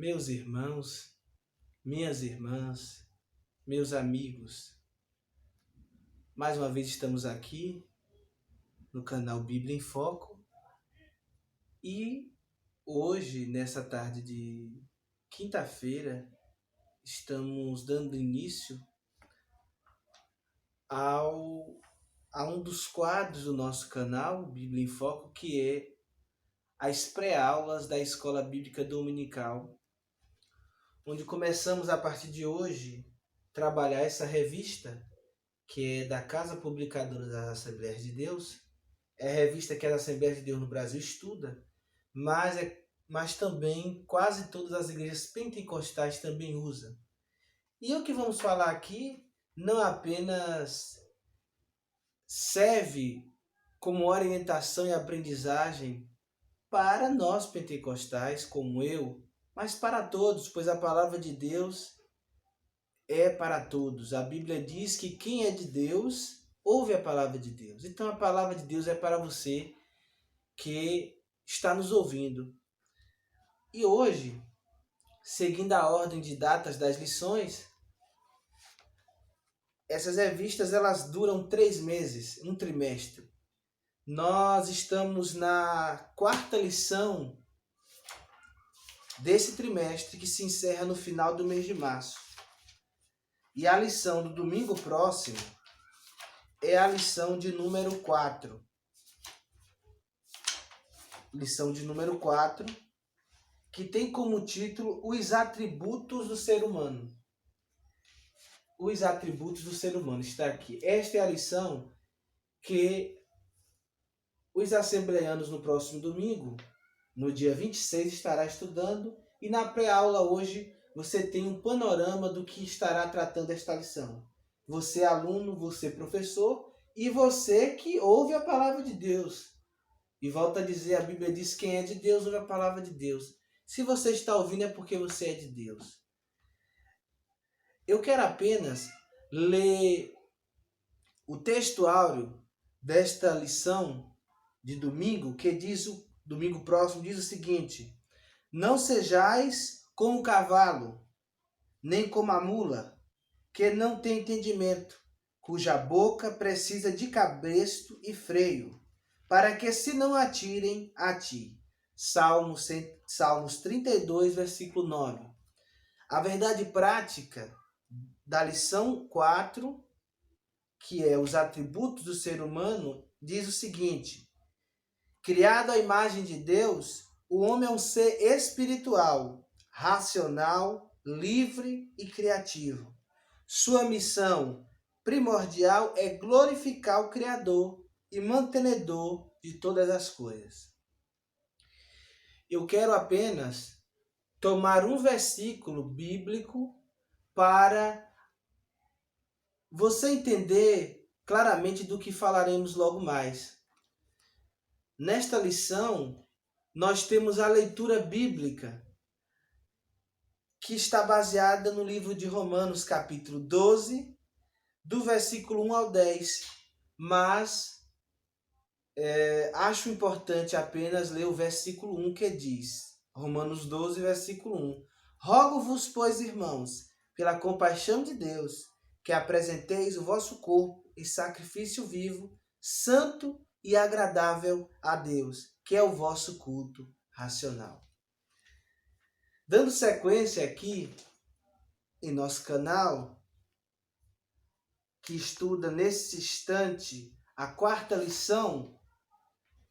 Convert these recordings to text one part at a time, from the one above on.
Meus irmãos, minhas irmãs, meus amigos, mais uma vez estamos aqui no canal Bíblia em Foco e hoje, nessa tarde de quinta-feira, estamos dando início a um dos quadros do nosso canal Bíblia em Foco, que é as pré-aulas da Escola Bíblica Dominical, onde começamos a partir de hoje trabalhar essa revista que é da Casa Publicadora das Assembleias de Deus. É a revista que as Assembleias de Deus no Brasil estuda, mas também quase todas as igrejas pentecostais também usam. E o que vamos falar aqui não apenas serve como orientação e aprendizagem para nós pentecostais, como eu, mas para todos, pois a palavra de Deus é para todos. A Bíblia diz que quem é de Deus ouve a palavra de Deus. Então a palavra de Deus é para você que está nos ouvindo. E hoje, seguindo a ordem de datas das lições, essas revistas elas duram 3 meses, um trimestre. Nós estamos na quarta lição desse trimestre, que se encerra no final do mês de março. E a lição do domingo próximo é a lição de número 4. Lição de número 4, que tem como título Os Atributos do Ser Humano. Os atributos do ser humano está aqui. Esta é a lição que os assembleanos no próximo domingo, no dia 26, estará estudando. E na pré-aula hoje você tem um panorama do que estará tratando esta lição. Você aluno, você professor e você que ouve a palavra de Deus. E volta a dizer, a Bíblia diz que quem é de Deus ouve a palavra de Deus. Se você está ouvindo é porque você é de Deus. Eu quero apenas ler o texto áureo desta lição de domingo, que diz, o domingo próximo, diz o seguinte: não sejais como o cavalo, nem como a mula, que não tem entendimento, cuja boca precisa de cabresto e freio, para que se não atirem a ti. Salmos 32, versículo 9. A verdade prática da lição 4, que é os atributos do ser humano, diz o seguinte: criado à imagem de Deus, o homem é um ser espiritual, racional, livre e criativo. Sua missão primordial é glorificar o Criador e mantenedor de todas as coisas. Eu quero apenas tomar um versículo bíblico para você entender claramente do que falaremos logo mais. Nesta lição, nós temos a leitura bíblica que está baseada no livro de Romanos, capítulo 12, do versículo 1 ao 10. Mas acho importante apenas ler o versículo 1, que diz, Romanos 12, versículo 1. Rogo-vos, pois, irmãos, pela compaixão de Deus, que apresenteis o vosso corpo em sacrifício vivo, santo e agradável a Deus, que é o vosso culto racional. Dando sequência aqui em nosso canal, que estuda nesse instante a quarta lição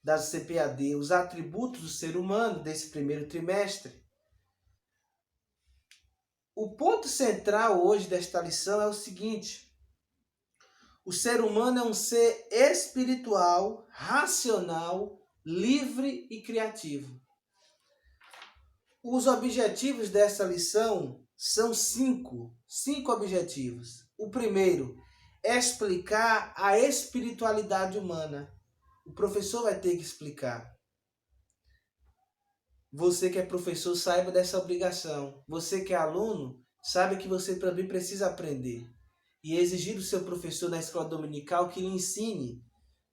da CPAD, os atributos do ser humano desse primeiro trimestre. O ponto central hoje desta lição é o seguinte: o ser humano é um ser espiritual, racional, livre e criativo. Os objetivos dessa lição são cinco objetivos. O primeiro é explicar a espiritualidade humana. O professor vai ter que explicar. Você que é professor, saiba dessa obrigação. Você que é aluno, sabe que você também precisa aprender. E exigir do seu professor na escola dominical que lhe ensine,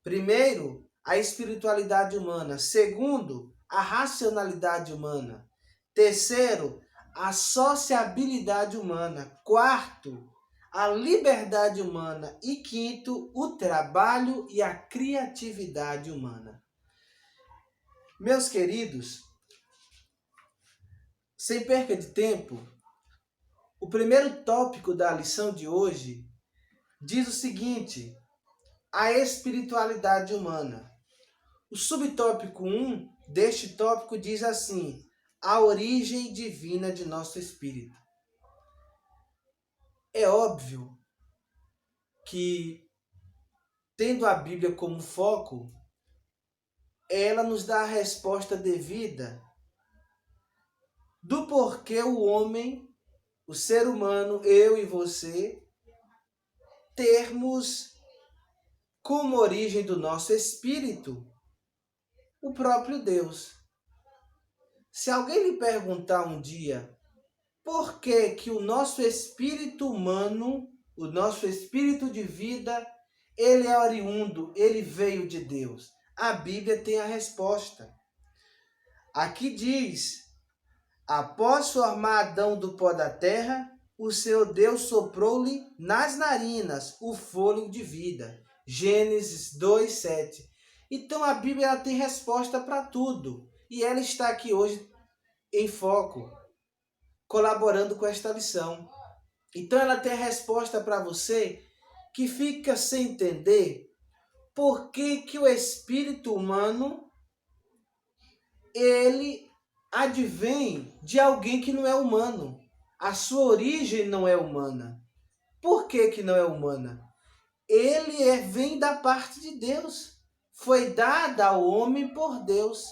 primeiro, a espiritualidade humana. Segundo, a racionalidade humana. Terceiro, a sociabilidade humana. Quarto, a liberdade humana. E quinto, o trabalho e a criatividade humana. Meus queridos, sem perca de tempo, o primeiro tópico da lição de hoje diz o seguinte: a espiritualidade humana. O subtópico 1 deste tópico diz assim: a origem divina de nosso espírito. É óbvio que, tendo a Bíblia como foco, ela nos dá a resposta devida do porquê o homem, o ser humano, eu e você, termos como origem do nosso espírito o próprio Deus. Se alguém lhe perguntar um dia por que que o nosso espírito humano, o nosso espírito de vida, ele é oriundo, ele veio de Deus, a Bíblia tem a resposta. Aqui diz: após formar Adão do pó da terra, o seu Deus soprou-lhe nas narinas o fôlego de vida. Gênesis 2:7. Então a Bíblia ela tem resposta para tudo. E ela está aqui hoje em foco, colaborando com esta lição. Então ela tem a resposta para você que fica sem entender por que que o espírito humano ele advém de alguém que não é humano. A sua origem não é humana. Por que que não é humana? Ele vem da parte de Deus. Foi dada ao homem por Deus.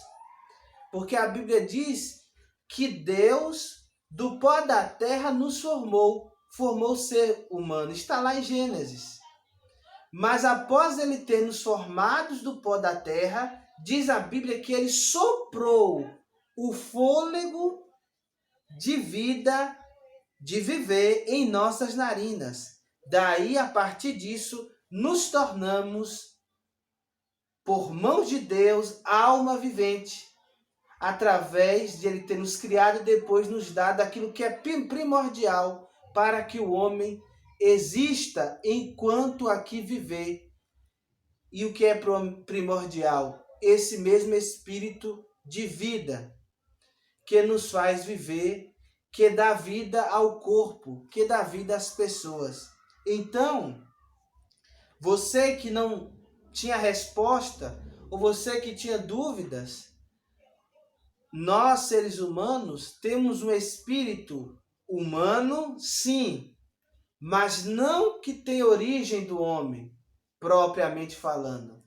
Porque a Bíblia diz que Deus, do pó da terra, nos formou o ser humano. Está lá em Gênesis. Mas após ele ter nos formados do pó da terra, diz a Bíblia que ele soprou o fôlego de vida, de viver em nossas narinas. Daí, a partir disso, nos tornamos, por mãos de Deus, alma vivente, através de ele ter nos criado e depois nos dado aquilo que é primordial para que o homem exista enquanto aqui viver. E o que é primordial? Esse mesmo espírito de vida que nos faz viver, que dá vida ao corpo, que dá vida às pessoas. Então, você que não tinha resposta, ou você que tinha dúvidas, nós, seres humanos, temos um espírito humano, sim, mas não que tem origem do homem, propriamente falando.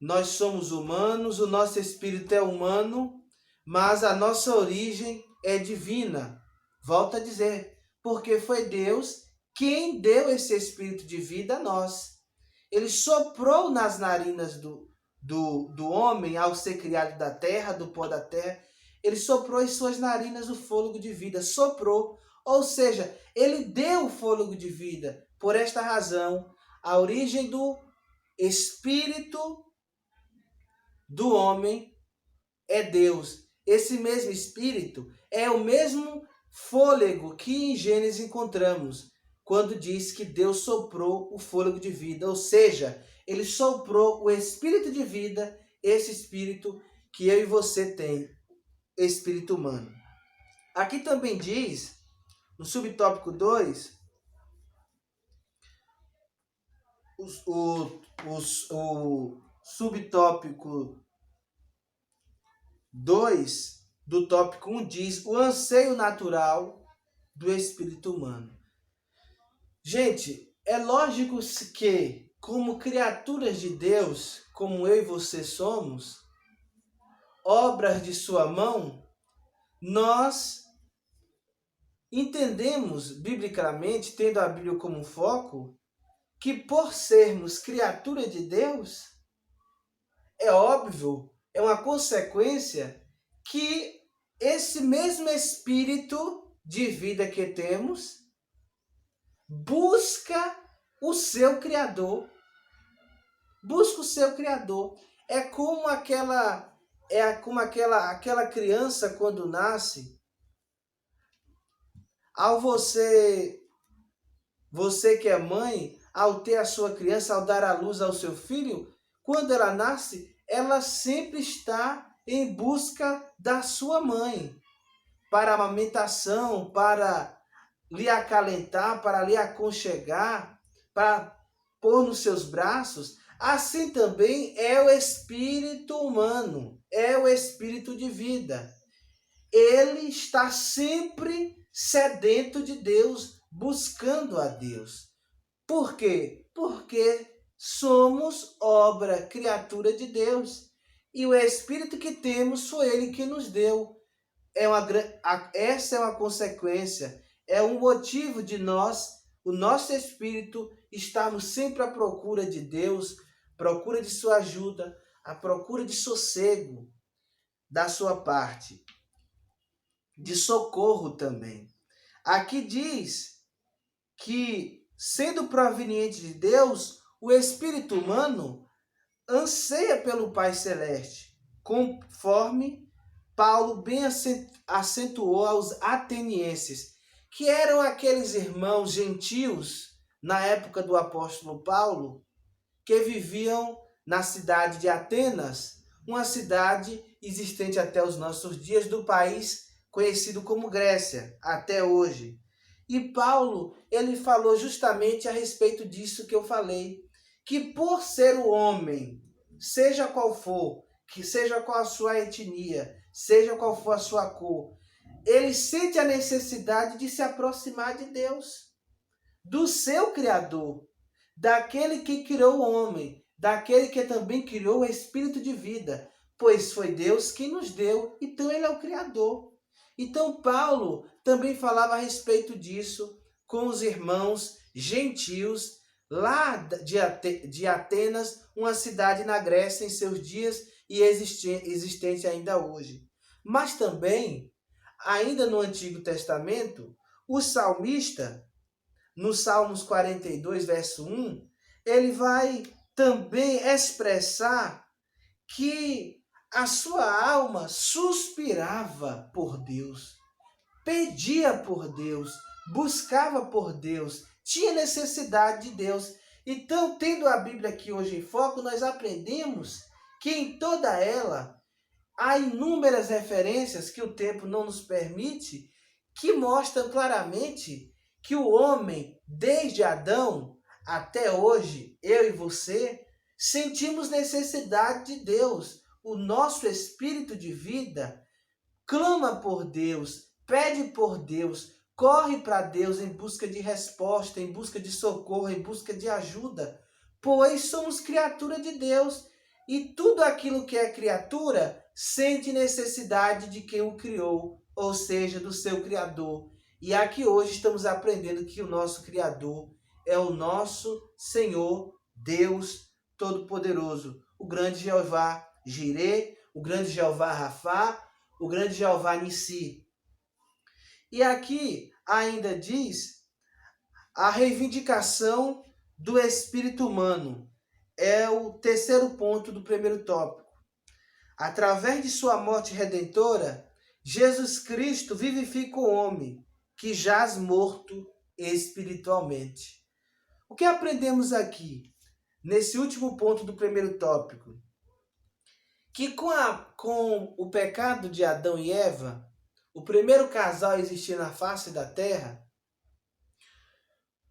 Nós somos humanos, o nosso espírito é humano, mas a nossa origem é divina. Volto a dizer, porque foi Deus quem deu esse espírito de vida a nós. Ele soprou nas narinas do homem, ao ser criado da terra, do pó da terra, ele soprou em suas narinas o fôlego de vida, soprou, ou seja, ele deu o fôlego de vida. Por esta razão, a origem do espírito do homem é Deus. Esse mesmo espírito é o mesmo fôlego que em Gênesis encontramos, quando diz que Deus soprou o fôlego de vida, ou seja, ele soprou o espírito de vida, esse espírito que eu e você tem, espírito humano. Aqui também diz, no subtópico 2, o subtópico 2 do tópico 1 diz o anseio natural do espírito humano. Gente, é lógico que, como criaturas de Deus, como eu e você somos, obras de sua mão, nós entendemos biblicamente, tendo a Bíblia como foco, que por sermos criatura de Deus, é óbvio, é uma consequência que esse mesmo espírito de vida que temos busca o seu Criador. Busca o seu Criador. É como aquela criança quando nasce, Ao você que é mãe, ao ter a sua criança, ao dar à luz ao seu filho, quando ela nasce, ela sempre está em busca da sua mãe, para a amamentação, para lhe acalentar, para lhe aconchegar, para pôr nos seus braços. Assim também é o espírito humano, é o espírito de vida. Ele está sempre sedento de Deus, buscando a Deus. Por quê? Porque somos obra, criatura de Deus. E o Espírito que temos foi Ele que nos deu. Essa é uma consequência, é um motivo de nós, o nosso espírito, estarmos sempre à procura de Deus, procura de sua ajuda, à procura de sossego da sua parte, de socorro também. Aqui diz que, sendo proveniente de Deus, o espírito humano anseia pelo Pai Celeste, conforme Paulo bem acentuou aos atenienses, que eram aqueles irmãos gentios na época do apóstolo Paulo, que viviam na cidade de Atenas, uma cidade existente até os nossos dias, do país conhecido como Grécia, até hoje. E Paulo, ele falou justamente a respeito disso que eu falei, que por ser o homem, seja qual for, que seja qual a sua etnia, seja qual for a sua cor, ele sente a necessidade de se aproximar de Deus, do seu Criador, daquele que criou o homem, daquele que também criou o espírito de vida, pois foi Deus quem nos deu, então ele é o Criador. Então Paulo também falava a respeito disso com os irmãos gentios lá de Atenas, uma cidade na Grécia em seus dias e existente ainda hoje. Mas também, ainda no Antigo Testamento, o salmista, no Salmos 42, verso 1, ele vai também expressar que a sua alma suspirava por Deus, pedia por Deus, buscava por Deus, tinha necessidade de Deus. Então, tendo a Bíblia aqui hoje em foco, nós aprendemos que em toda ela há inúmeras referências que o tempo não nos permite, que mostram claramente que o homem, desde Adão até hoje, eu e você, sentimos necessidade de Deus. O nosso espírito de vida clama por Deus, pede por Deus, corre para Deus em busca de resposta, em busca de socorro, em busca de ajuda, pois somos criatura de Deus. E tudo aquilo que é criatura sente necessidade de quem o criou, ou seja, do seu Criador. E aqui hoje estamos aprendendo que o nosso Criador é o nosso Senhor, Deus Todo-Poderoso, o grande Jeová Jireh, o grande Jeová Rafá, o grande Jeová Nissi. E aqui ainda diz a reivindicação do espírito humano. É o terceiro ponto do primeiro tópico. Através de sua morte redentora, Jesus Cristo vivifica o homem que jaz morto espiritualmente. O que aprendemos aqui, nesse último ponto do primeiro tópico? Que com o pecado de Adão e Eva, o primeiro casal a existir na face da terra,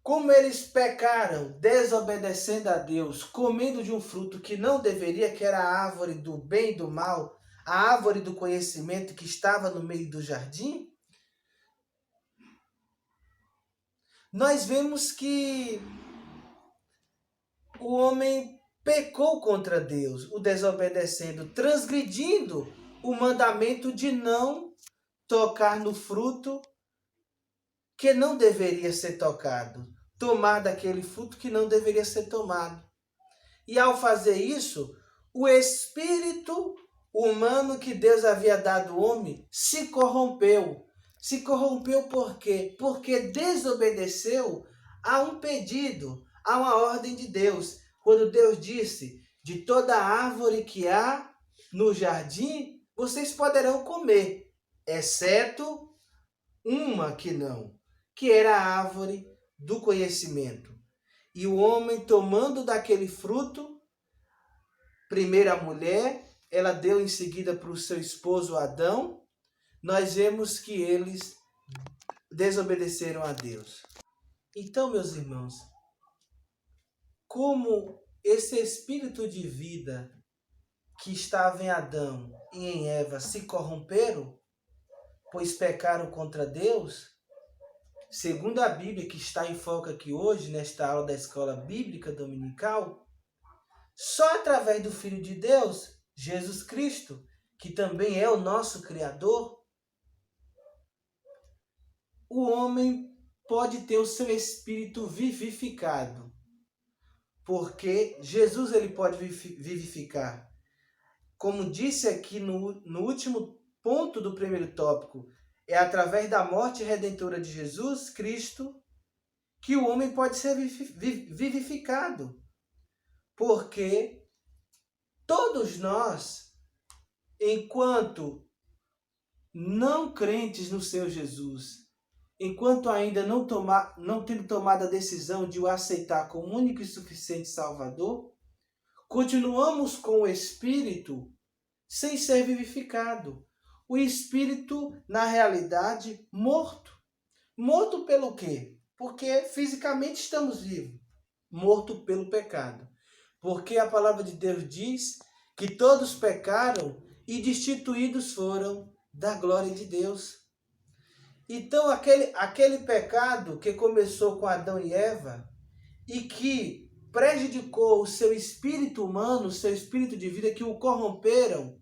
como eles pecaram, desobedecendo a Deus, comendo de um fruto que não deveria, que era a árvore do bem e do mal, a árvore do conhecimento que estava no meio do jardim, nós vemos que o homem pecou contra Deus, o desobedecendo, transgredindo o mandamento de não tocar no fruto que não deveria ser tocado, tomar daquele fruto que não deveria ser tomado. E ao fazer isso, o espírito humano que Deus havia dado ao homem se corrompeu. Se corrompeu por quê? Porque desobedeceu a um pedido, a uma ordem de Deus. Quando Deus disse, de toda árvore que há no jardim, vocês poderão comer, exceto uma que não. que era a árvore do conhecimento. E o homem, tomando daquele fruto, primeiro a mulher, ela deu em seguida para o seu esposo Adão, nós vemos que eles desobedeceram a Deus. Então, meus irmãos, como esse espírito de vida que estava em Adão e em Eva se corromperam, pois pecaram contra Deus, segundo a Bíblia que está em foco aqui hoje, nesta aula da Escola Bíblica Dominical, só através do Filho de Deus, Jesus Cristo, que também é o nosso Criador, o homem pode ter o seu espírito vivificado. Porque Jesus ele pode vivificar. Como disse aqui no último ponto do primeiro tópico, é através da morte redentora de Jesus Cristo que o homem pode ser vivificado. Porque todos nós, enquanto não crentes no Senhor Jesus, enquanto ainda não tendo tomado a decisão de o aceitar como único e suficiente Salvador, continuamos com o Espírito sem ser vivificado. O Espírito, na realidade, morto. Morto pelo quê? Porque fisicamente estamos vivos. Morto pelo pecado. Porque a palavra de Deus diz que todos pecaram e destituídos foram da glória de Deus. Então, aquele pecado que começou com Adão e Eva e que prejudicou o seu espírito humano, o seu espírito de vida, que o corromperam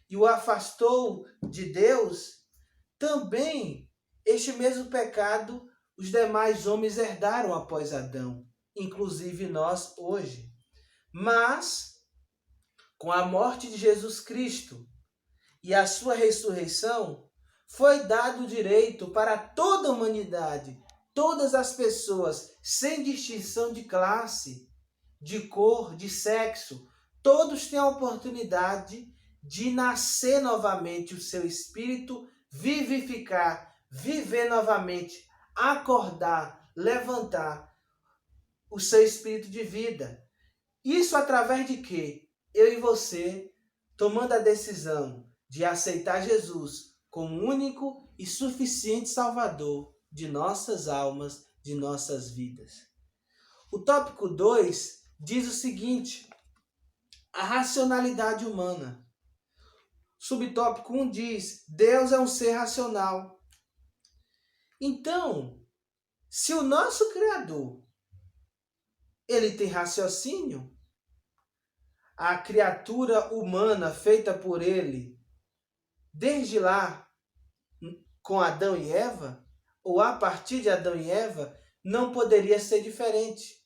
e o afastou de Deus, também este mesmo pecado os demais homens herdaram após Adão, inclusive nós hoje. Mas, com a morte de Jesus Cristo e a sua ressurreição, foi dado o direito para toda a humanidade, todas as pessoas, sem distinção de classe, de cor, de sexo, todos têm a oportunidade de nascer novamente o seu espírito, vivificar, viver novamente, acordar, levantar o seu espírito de vida. Isso através de quê? Eu e você, tomando a decisão de aceitar Jesus como único e suficiente Salvador de nossas almas, de nossas vidas. O tópico 2 diz o seguinte: a racionalidade humana. Subtópico 1 diz: Deus é um ser racional. Então, se o nosso Criador ele tem raciocínio, a criatura humana feita por ele, desde lá, com Adão e Eva, ou a partir de Adão e Eva, não poderia ser diferente.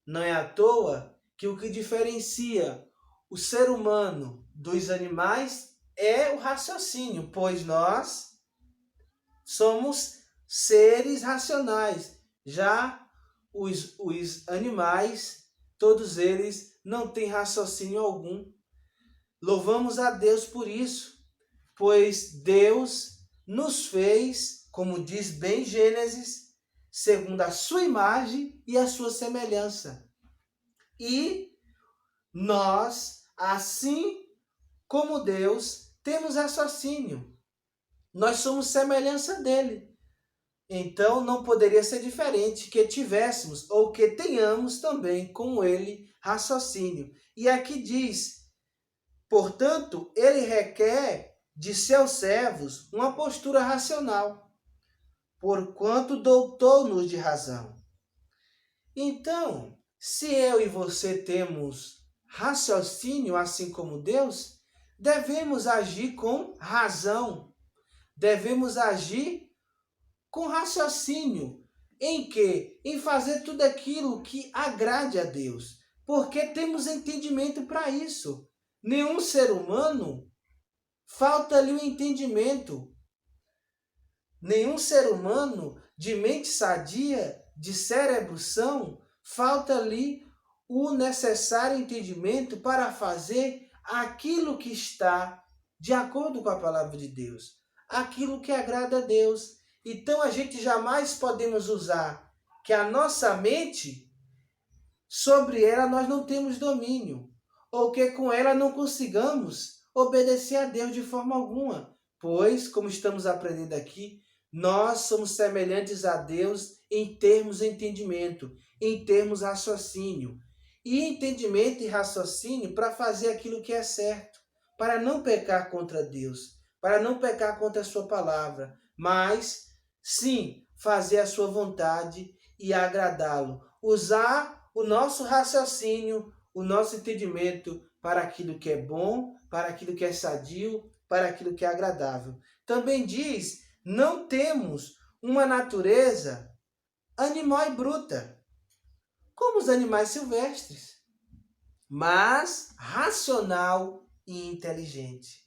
Não é à toa que o que diferencia o ser humano dos animais é o raciocínio, pois nós somos seres racionais. Já os animais, todos eles não têm raciocínio algum. Louvamos a Deus por isso, pois Deus nos fez, como diz bem Gênesis, segundo a sua imagem e a sua semelhança. E nós, assim como Deus, temos raciocínio. Nós somos semelhança dele. Então não poderia ser diferente que tivéssemos ou que tenhamos também com ele raciocínio. E aqui diz: portanto, ele requer de seus servos uma postura racional, porquanto dotou-nos de razão. Então, se eu e você temos raciocínio assim como Deus, devemos agir com razão, devemos agir com raciocínio. Em quê? Em fazer tudo aquilo que agrade a Deus, porque temos entendimento para isso. Nenhum ser humano falta-lhe o entendimento. Nenhum ser humano de mente sadia, de cérebro são, falta-lhe o necessário entendimento para fazer aquilo que está de acordo com a palavra de Deus, aquilo que agrada a Deus. Então a gente jamais podemos usar que a nossa mente, sobre ela nós não temos domínio, ou que com ela não consigamos obedecer a Deus de forma alguma, pois, como estamos aprendendo aqui, nós somos semelhantes a Deus em termos de entendimento, em termos de raciocínio. E entendimento e raciocínio para fazer aquilo que é certo, para não pecar contra Deus, para não pecar contra a sua palavra, mas sim fazer a sua vontade e agradá-lo. Usar o nosso raciocínio, o nosso entendimento para aquilo que é bom, para aquilo que é sadio, para aquilo que é agradável. Também diz, não temos uma natureza animal e bruta, como os animais silvestres, mas racional e inteligente.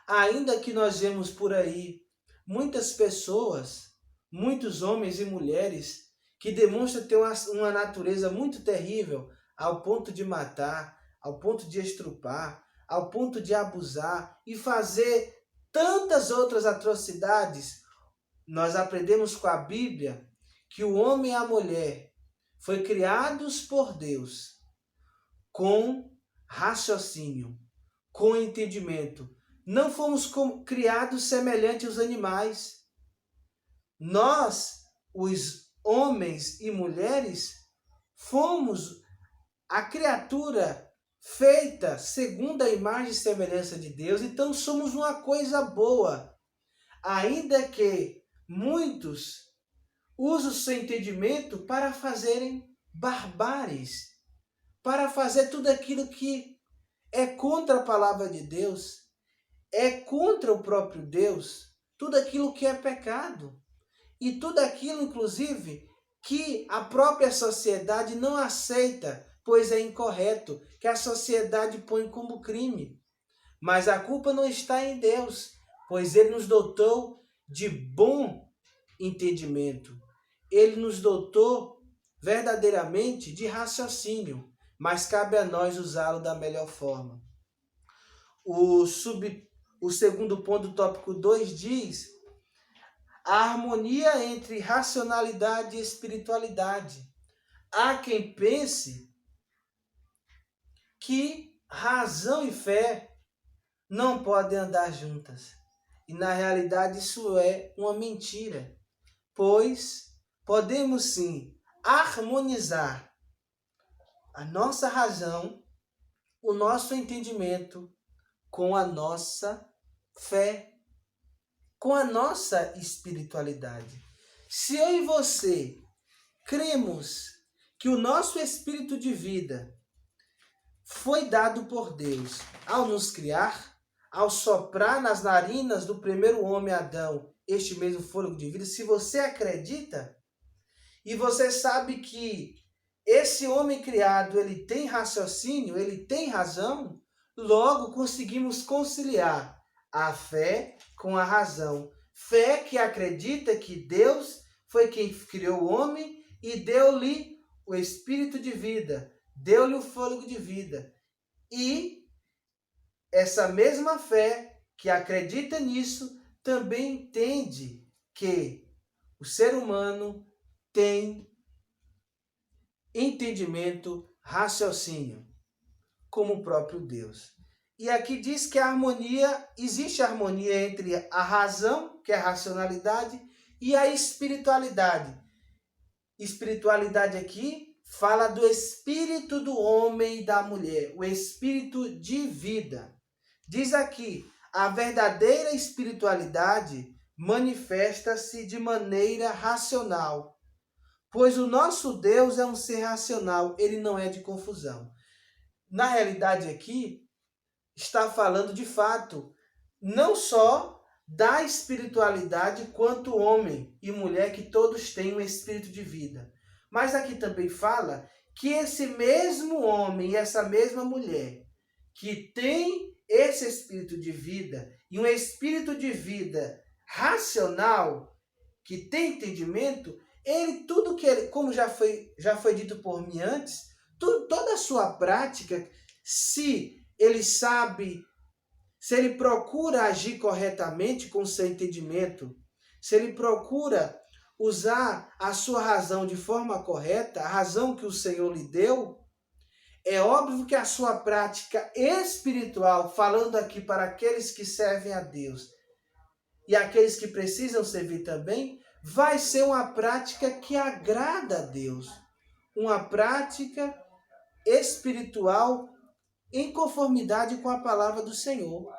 Ainda que nós vemos por aí muitas pessoas, muitos homens e mulheres que demonstram ter uma natureza muito terrível, ao ponto de matar, ao ponto de estrupar, ao ponto de abusar e fazer tantas outras atrocidades. Nós aprendemos com a Bíblia que o homem e a mulher foram criados por Deus com raciocínio, com entendimento. Não fomos criados semelhante aos animais. Nós, os homens e mulheres, fomos a criatura feita segundo a imagem e semelhança de Deus, então somos uma coisa boa. Ainda que muitos usam o seu entendimento para fazerem barbáries, para fazer tudo aquilo que é contra a palavra de Deus, é contra o próprio Deus, tudo aquilo que é pecado. E tudo aquilo, inclusive, que a própria sociedade não aceita, pois é incorreto, que a sociedade põe como crime. Mas a culpa não está em Deus, pois Ele nos dotou de bom entendimento. Ele nos dotou verdadeiramente de raciocínio, mas cabe a nós usá-lo da melhor forma. O segundo ponto do tópico 2 diz a harmonia entre racionalidade e espiritualidade. Há quem pense que razão e fé não podem andar juntas. E na realidade isso é uma mentira, pois podemos sim harmonizar a nossa razão, o nosso entendimento com a nossa fé, com a nossa espiritualidade. Se eu e você cremos que o nosso espírito de vida foi dado por Deus ao nos criar, ao soprar nas narinas do primeiro homem Adão este mesmo fôlego de vida, se você acredita e você sabe que esse homem criado, ele tem raciocínio, ele tem razão, logo conseguimos conciliar a fé com a razão. Fé que acredita que Deus foi quem criou o homem e deu-lhe o espírito de vida, deu-lhe o fôlego de vida. E essa mesma fé que acredita nisso também entende que o ser humano tem entendimento, raciocínio, como o próprio Deus. E aqui diz que a harmonia, existe harmonia entre a razão, que é a racionalidade, e a espiritualidade. Espiritualidade aqui fala do espírito do homem e da mulher, o espírito de vida. Diz aqui, a verdadeira espiritualidade manifesta-se de maneira racional, pois o nosso Deus é um ser racional, ele não é de confusão. Na realidade aqui, está falando de fato, não só da espiritualidade quanto homem e mulher, que todos têm um espírito de vida. Mas aqui também fala que esse mesmo homem e essa mesma mulher, que tem esse espírito de vida, e um espírito de vida racional, que tem entendimento, ele, tudo que ele, como já foi dito por mim antes, toda a sua prática, se ele sabe, se ele procura agir corretamente com seu entendimento, se ele procura usar a sua razão de forma correta, a razão que o Senhor lhe deu, é óbvio que a sua prática espiritual, falando aqui para aqueles que servem a Deus e aqueles que precisam servir também, vai ser uma prática que agrada a Deus. Uma prática espiritual em conformidade com a palavra do Senhor.